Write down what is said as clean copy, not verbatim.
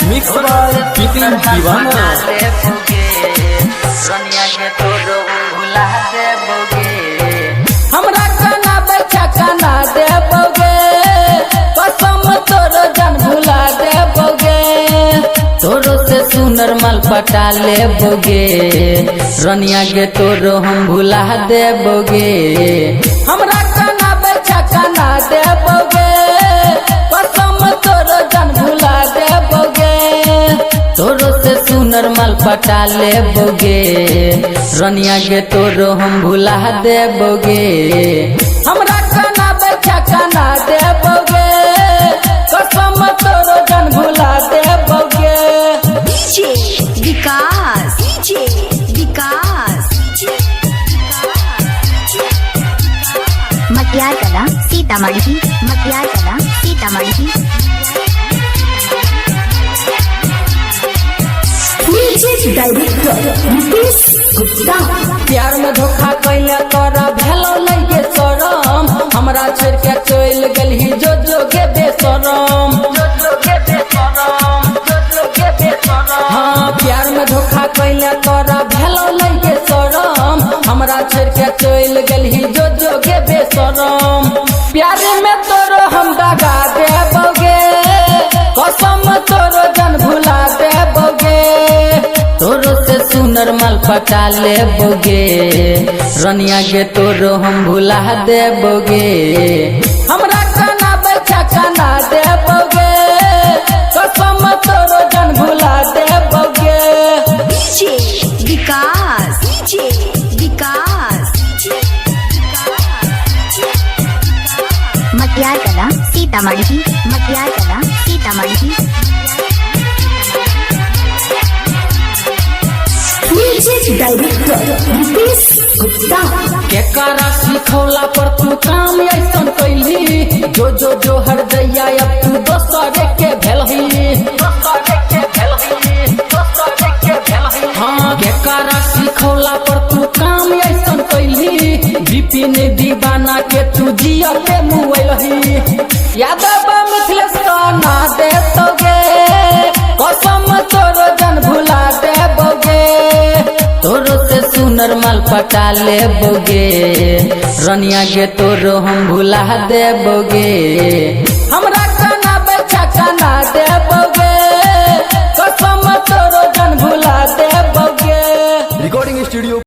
mix by पिपिन दीवाना रनिया के तोरो भुला देबोगे हमरा खाना बेचा खाना देबोगे कसम तोरो जान भुला देबोगे तोरो से सुनर माल पटा लेबोगे रनिया के तोरो हम भुला देबोगे हमरा खाना बेचा खाना देबोगे कसम तोरो जान भुला देबोगे तोरो से सुनर माल पटा लेबोगे रनिया के तोरो हम भुला देबोगे हमरा खाना बेचा खाना देबोगे कसम तोरो जान भुला देबोगे विकास मटियार कला सीतामढ़ी डायरेक्टर रुपेश गुप्ता प्यार में धोखा कैले तोरा भेलो लगे शरम हमरा छोड़ के चल गेलही जो जो के बेशरम हाँ प्यार में धोखा कैले तोरा भेलो लगे शरम हमरा छोड़ के चल गेलही जो जो के बेशरम प्यार में तोरो हम दगा देबोगे कसम तोरो जन भुला देबोगे तोरो से सुनर माल पटा लेबोगे रनिया के तोरो हम भुला देबोगे हमरा खाना बेचा खाना देबोगे कसम तोरो जन भुला देबोगे विकास मटियार कला सीतामढ़ी डायरेक्टर रुपेश गुप्ता केकरा सिखौला पर तू काम ऐसन कैली जो जो जो हर दैया अब तू दोसरे के भेलही हाँ केकरा सिखौला पर तू काम ऐसन कैली विपिन दीवाना के तू जिया के मुएलही यादव मिथिलेश ना देतोगे कसम तोरो जन भुला देबोगे तोरो से सुनर माल पटा लेबोगे रनिया के तोरो हम भुला देबोगे हमरा खाना बेचा खाना देबोगे